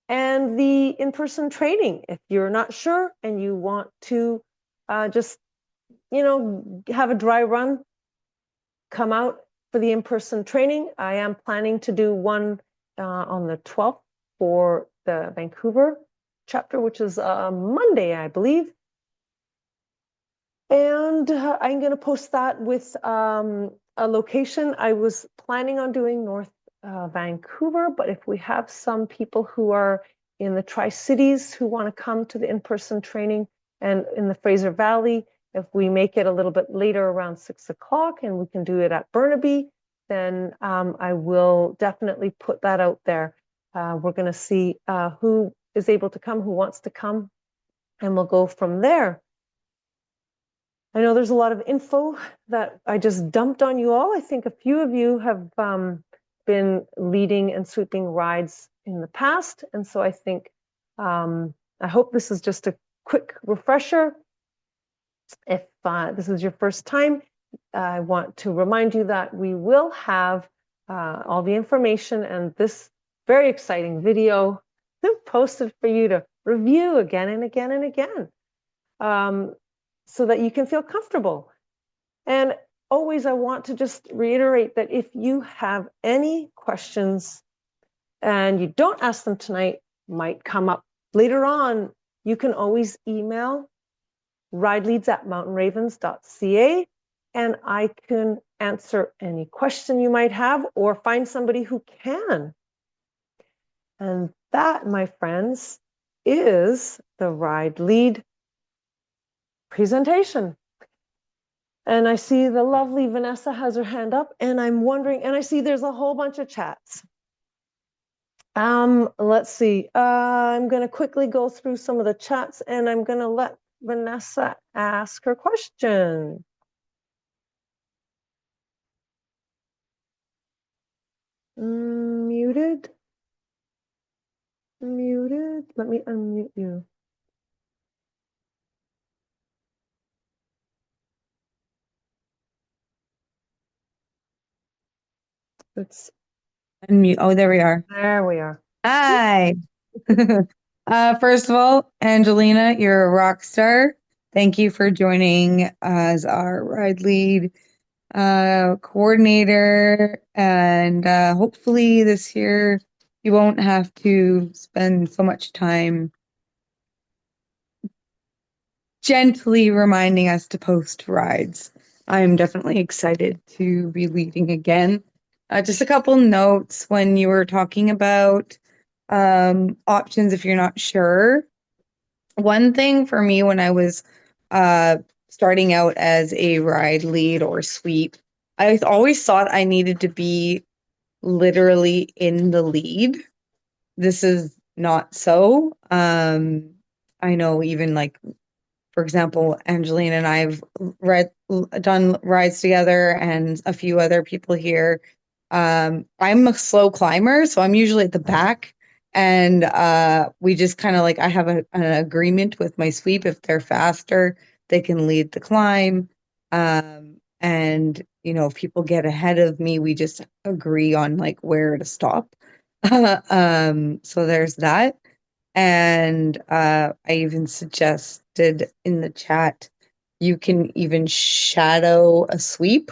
And the in-person training, if you're not sure and you want to just, have a dry run, come out for the in-person training. I am planning to do one on the 12th for the Vancouver chapter, which is Monday, I believe. And I'm going to post that with a location. I was planning on doing North Vancouver, but if we have some people who are in the Tri-Cities who want to come to the in-person training and in the Fraser Valley, if we make it a little bit later around 6 o'clock and we can do it at Burnaby, then I will definitely put that out there. We're going to see who is able to come, who wants to come, and we'll go from there. I know there's a lot of info that I just dumped on you all. I think a few of you have been leading and sweeping rides in the past. And so I think, I hope this is just a quick refresher. If this is your first time, I want to remind you that we will have all the information and this very exciting video posted for you to review again and again and again, so that you can feel comfortable. And always, I want to just reiterate that if you have any questions and you don't ask them tonight, might come up later on, you can always email rideleads@mountainravens.ca, and I can answer any question you might have or find somebody who can. And that, my friends, is the Ride Lead presentation. And I see the lovely Vanessa has her hand up, and I'm wondering, and I see there's a whole bunch of chats. Let's see. I'm going to quickly go through some of the chats, and I'm going to let Vanessa ask her question. Muted. Muted. Let me unmute you. Let's. Unmute. Oh, there we are. There we are. Hi. First of all, Angelina, you're a rock star. Thank you for joining as our Ride Lead coordinator. And hopefully this year you won't have to spend so much time gently reminding us to post rides. I'm definitely excited to be leading again. Just a couple notes when you were talking about options if you're not sure. One thing for me when I was starting out as a ride lead or sweep, I always thought I needed to be literally in the lead. This is not so. I know even like, for example, Angelina and I've done rides together and a few other people here. I'm a slow climber, so I'm usually at the back. And we just kind of like, I have an agreement with my sweep. If they're faster, they can lead the climb. And, you know, if people get ahead of me, we just agree on like where to stop. So there's that. And I even suggested in the chat you can even shadow a sweep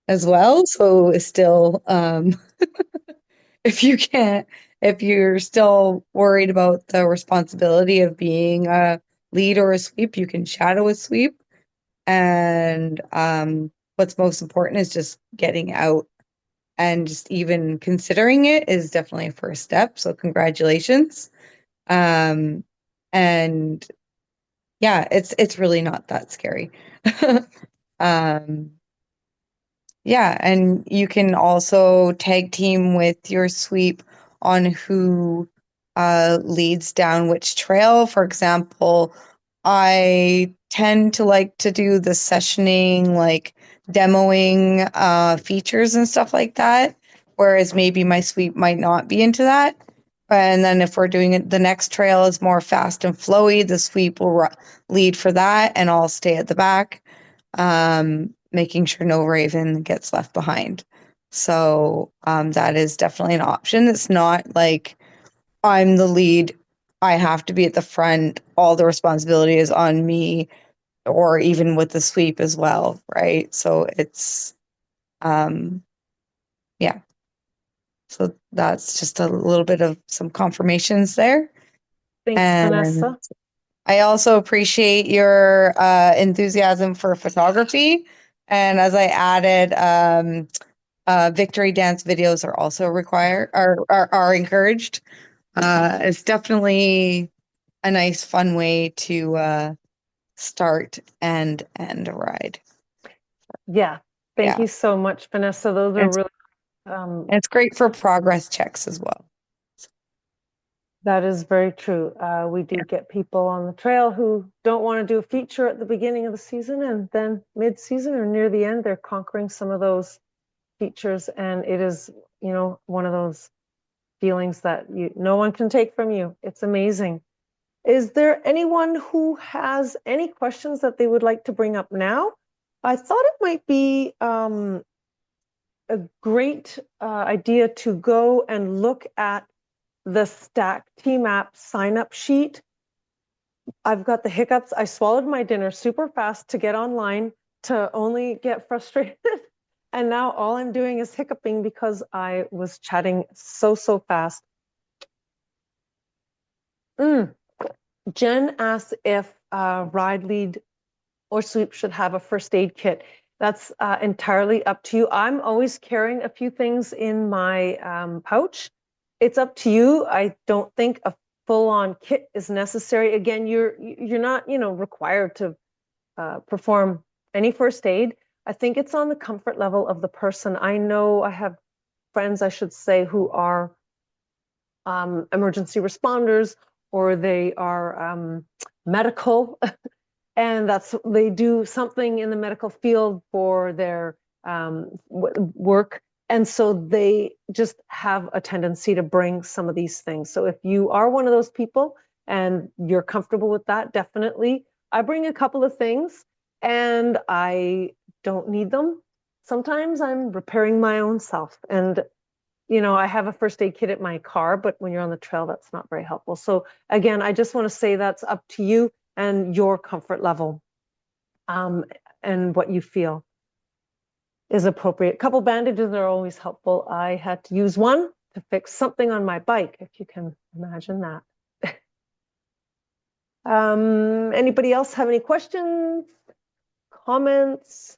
as well. So it's still, if you can't, if you're still worried about the responsibility of being a lead or a sweep, you can shadow a sweep. And what's most important is just getting out and just even considering it is definitely a first step. So congratulations. Um, and yeah, it's really not that scary. Um, yeah, and you can also tag team with your sweep on who leads down which trail. For example, I tend to like to do the sessioning, like demoing features and stuff like that, whereas maybe my sweep might not be into that. And then if we're doing it, the next trail is more fast and flowy, the sweep will lead for that, and I'll stay at the back, making sure no raven gets left behind. So that is definitely an option. It's not like I'm the lead, I have to be at the front, all the responsibility is on me, or even with the sweep as well, right? So it's, yeah. So that's just a little bit of some confirmations there. Thanks, And Vanessa. I also appreciate your enthusiasm for photography. And as I added, victory dance videos are also required, are encouraged. It's definitely a nice, fun way to start and end a ride. Yeah. Thank Yeah. you so much, Vanessa. Those are It's, really, it's great for progress checks as well. that is very true. We do Yeah. get people on the trail who don't want to do a feature at the beginning of the season, and then mid-season or near the end, they're conquering some of those features, and it is, you know, one of those feelings that no one can take from you. It's amazing. Is there anyone who has any questions that they would like to bring up now? I thought it might be a great idea to go and look at the Stack TMAP sign-up sheet. I've got the hiccups. I swallowed my dinner super fast to get online to only get frustrated. And now all I'm doing is hiccuping because I was chatting so fast. Jen asks if Ride Lead or Sweep should have a first aid kit. That's entirely up to you. I'm always carrying a few things in my pouch it's up to you. I don't think a full-on kit is necessary. Again, you're not, required to perform any first aid. I think it's on the comfort level of the person. I know I have friends, I should say, who are emergency responders, or they are medical, and they do something in the medical field for their work. And so they just have a tendency to bring some of these things. So if you are one of those people and you're comfortable with that, definitely. I bring a couple of things and I don't need them. Sometimes I'm repairing my own self. And, I have a first aid kit at my car, but when you're on the trail, that's not very helpful. So again, I just want to say that's up to you and your comfort level, and what you feel is appropriate. A couple bandages are always helpful. I had to use one to fix something on my bike, if you can imagine that. Anybody else have any questions, comments?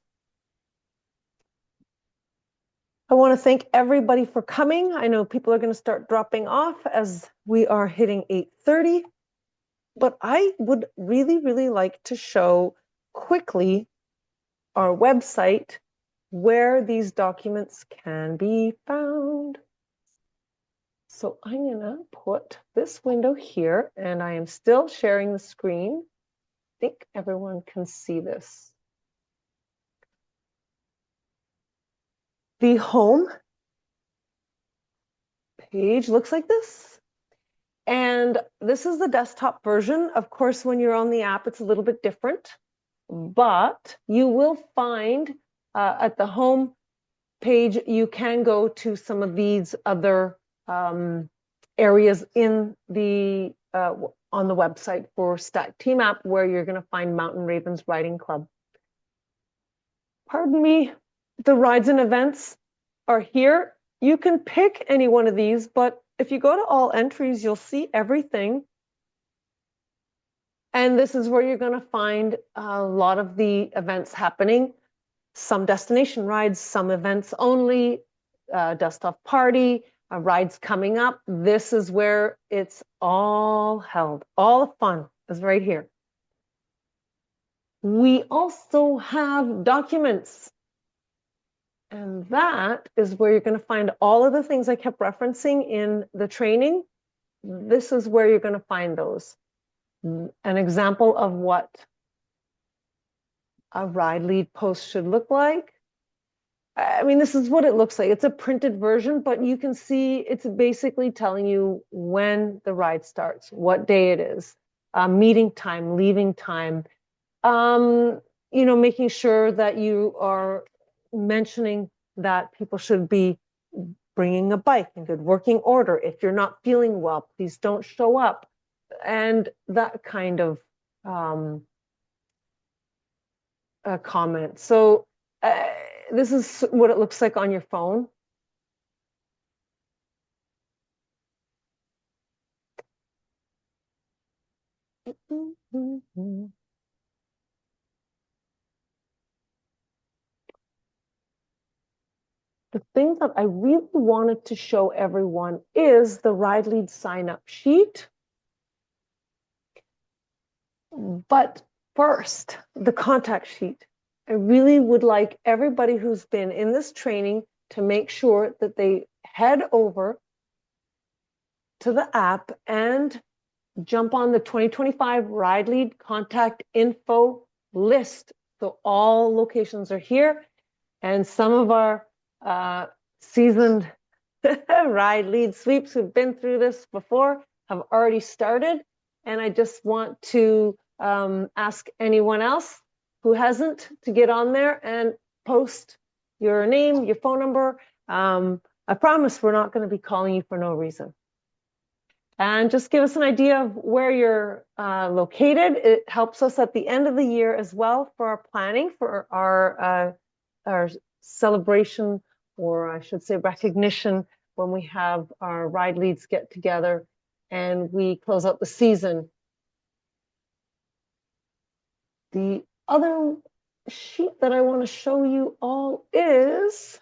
I want to thank everybody for coming. I know people are going to start dropping off as we are hitting 8:30, but I would really, really like to show quickly our website where these documents can be found. So I'm gonna put this window here, and I am still sharing the screen. I think everyone can see this. The home page looks like this. And this is the desktop version. Of course, when you're on the app, it's a little bit different, but you will find at the home page, you can go to some of these other areas in the on the website for Stack Team App, where you're going to find Mountain Ravens Riding Club. Pardon me, the rides and events are here. You can pick any one of these, but if you go to all entries, you'll see everything. And this is where you're going to find a lot of the events happening. Some destination rides, some events only, dust off party, rides coming up. This is where it's all held. All the fun is right here. We also have documents. And that is where you're going to find all of the things I kept referencing in the training. This is where you're going to find those. An example of what a ride lead post should look like. I mean, this is what it looks like. It's a printed version, but you can see it's basically telling you when the ride starts, what day it is, meeting time, leaving time, making sure that you are mentioning that people should be bringing a bike in good working order. If you're not feeling well, please don't show up. And that kind of comment. So this is what it looks like on your phone. The thing that I really wanted to show everyone is the Ride Lead sign-up sheet. But first, the contact sheet. I really would like everybody who's been in this training to make sure that they head over to the app and jump on the 2025 Ride Lead contact info list. So all locations are here, and some of our seasoned Ride Lead sweeps who've been through this before have already started. And I just want to ask anyone else who hasn't to get on there and post your name, your phone number. I promise we're not going to be calling you for no reason. And just give us an idea of where you're located. It helps us at the end of the year as well for our planning, for our celebration, or I should say recognition, when we have our ride leads get together and we close out the season. The other sheet that I want to show you all is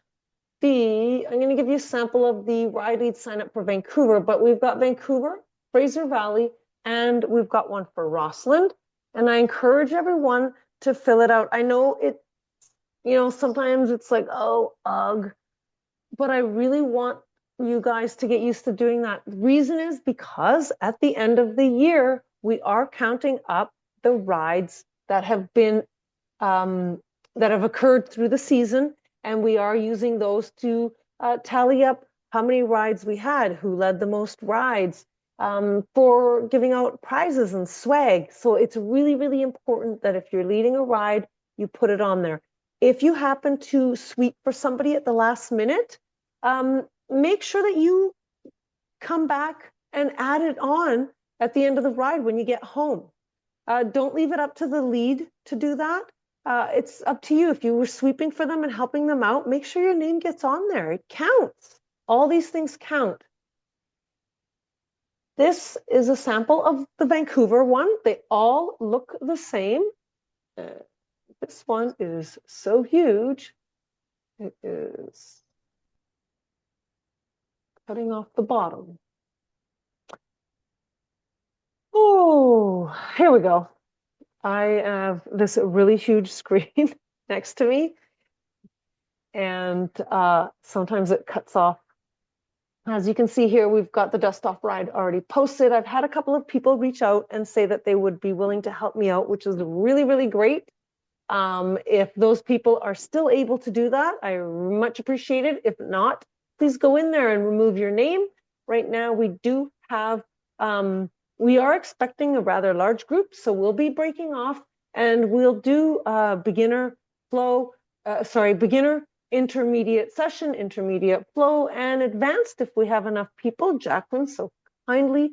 be, I'm going to give you a sample of the ride lead sign up for Vancouver, but we've got Vancouver, Fraser Valley, and we've got one for Rossland. And I encourage everyone to fill it out. I know it, sometimes it's like, oh, ugh, but I really want you guys to get used to doing that. The reason is because at the end of the year, we are counting up the rides that have been, that have occurred through the season, and we are using those to tally up how many rides we had, who led the most rides, for giving out prizes and swag. So it's really, really important that if you're leading a ride, you put it on there. If you happen to sweep for somebody at the last minute, make sure that you come back and add it on at the end of the ride when you get home. Don't leave it up to the lead to do that. It's up to you. If you were sweeping for them and helping them out, make sure your name gets on there. It counts. All these things count. This is a sample of the Vancouver one. They all look the same. This one is so huge. It is cutting off the bottom. Oh, here we go. I have this really huge screen next to me, and sometimes it cuts off. As you can see here, we've got the Dust Off ride already posted. I've had a couple of people reach out and say that they would be willing to help me out, which is really, really great. If those people are still able to do that, I much appreciate it. If not, please go in there and remove your name. Right now, we do have, we are expecting a rather large group, so we'll be breaking off and we'll do beginner flow, beginner, intermediate session, intermediate flow, and advanced if we have enough people. Jacqueline so kindly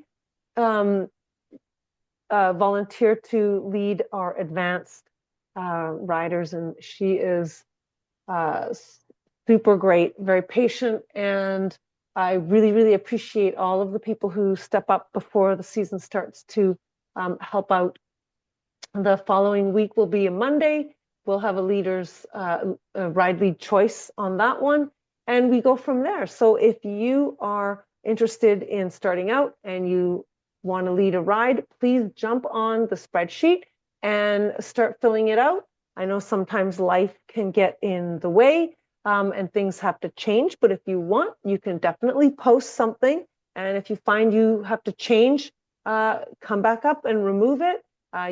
volunteered to lead our advanced riders, and she is super great, very patient, and I really, really appreciate all of the people who step up before the season starts to help out. The following week will be a Monday. We'll have a leader's ride lead choice on that one, and we go from there. So if you are interested in starting out and you want to lead a ride, please jump on the spreadsheet and start filling it out. I know sometimes life can get in the way and things have to change, but if you want, you can definitely post something. And if you find you have to change, come back up and remove it.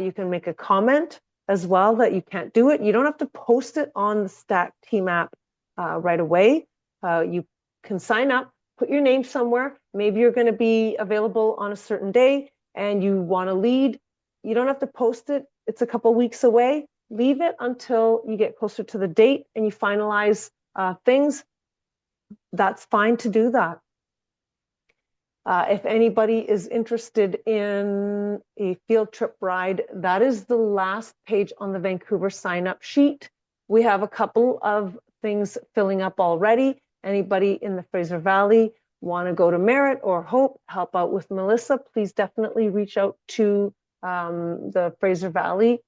You can make a comment as well that you can't do it. You don't have to post it on the Stack Team app right away. You can sign up, put your name somewhere. Maybe you're going to be available on a certain day and you want to lead. You don't have to post it. It's a couple weeks away. Leave it until you get closer to the date and you finalize things. That's fine to do that. If anybody is interested in a field trip ride, that is the last page on the Vancouver sign-up sheet. We have a couple of things filling up already. Anybody in the Fraser Valley want to go to Merritt or Hope, help out with Melissa, please definitely reach out to the Fraser Valley.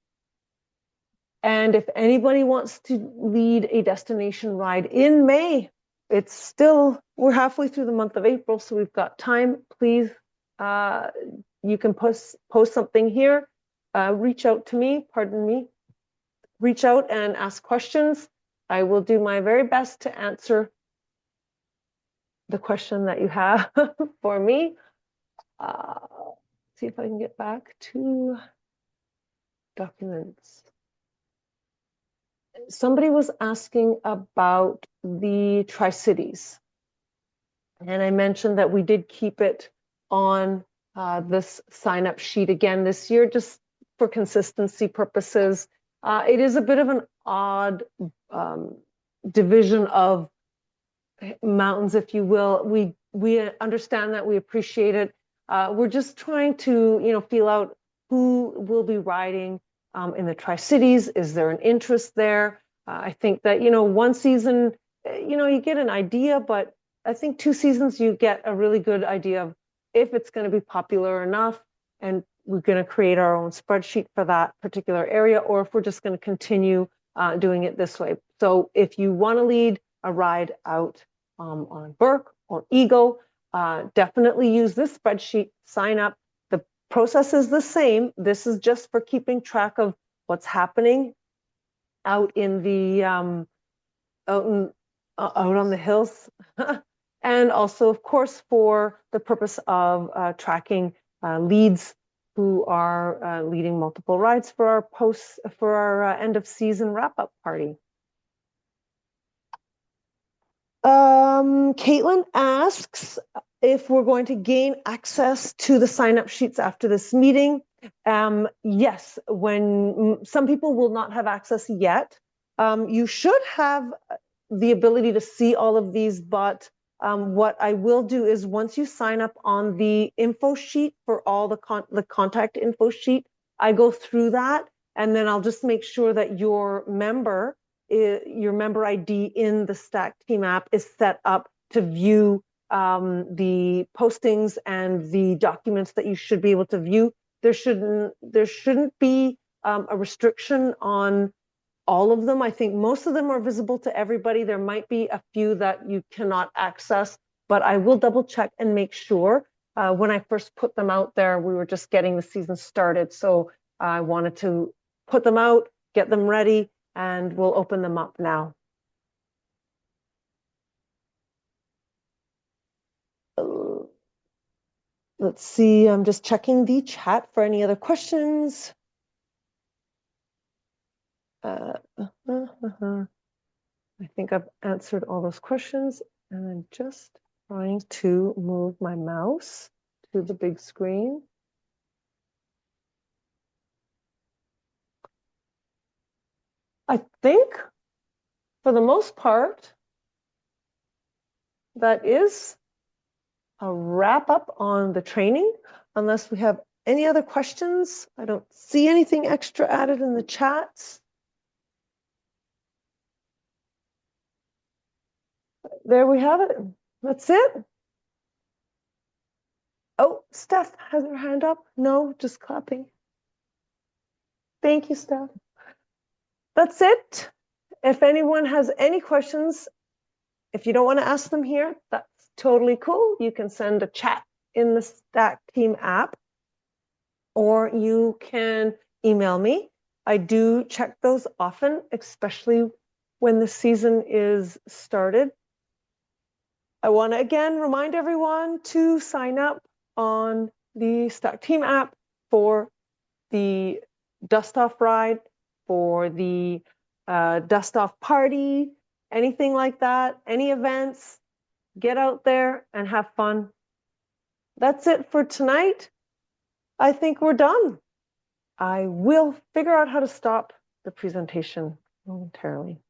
And if anybody wants to lead a destination ride in May, it's still, we're halfway through the month of April, so we've got time. Please, you can post something here. Reach out to me, reach out and ask questions. I will do my very best to answer the question that you have for me. See if I can get back to documents. Somebody was asking about the Tri-Cities. And I mentioned that we did keep it on this sign-up sheet again this year, just for consistency purposes. It is a bit of an odd division of mountains, if you will. We understand that, we appreciate it. We're just trying to, feel out who will be riding in the Tri-Cities. Is there an interest there? I think that, one season, you get an idea, but I think 2 seasons, you get a really good idea of if it's going to be popular enough, and we're going to create our own spreadsheet for that particular area, or if we're just going to continue doing it this way. So if you want to lead a ride out on Burke or Eagle, definitely use this spreadsheet, sign up. The process is the same. This is just for keeping track of what's happening out in the out on the hills, and also, of course, for the purpose of tracking leads who are leading multiple rides for our end of season wrap up party. Caitlin asks if we're going to gain access to the sign-up sheets after this meeting. Yes, when some people will not have access yet. You should have the ability to see all of these, but what I will do is once you sign up on the info sheet for all the contact info sheet, I go through that, and then I'll just make sure that your member ID in the Stack Team app is set up to view the postings and the documents that you should be able to view. There shouldn't be a restriction on all of them. I think most of them are visible to everybody. There might be a few that you cannot access, but I will double check and make sure. When I first put them out there, we were just getting the season started. So I wanted to put them out, get them ready, and we'll open them up now. Let's see, I'm just checking the chat for any other questions. I think I've answered all those questions, and I'm just trying to move my mouse to the big screen. I think for the most part, that is a wrap up on the training, unless we have any other questions. I don't see anything extra added in the chats. There we have it. That's it. Oh, Steph has her hand up. No, just clapping. Thank you, Steph. That's it. If anyone has any questions, if you don't want to ask them here, that's totally cool. You can send a chat in the Stack Team app, or you can email me. I do check those often, especially when the season is started. I want to again remind everyone to sign up on the Stack Team app for the dust off ride, for the dust off party, anything like that, any events. Get out there and have fun. That's it for tonight. I think we're done. I will figure out how to stop the presentation momentarily.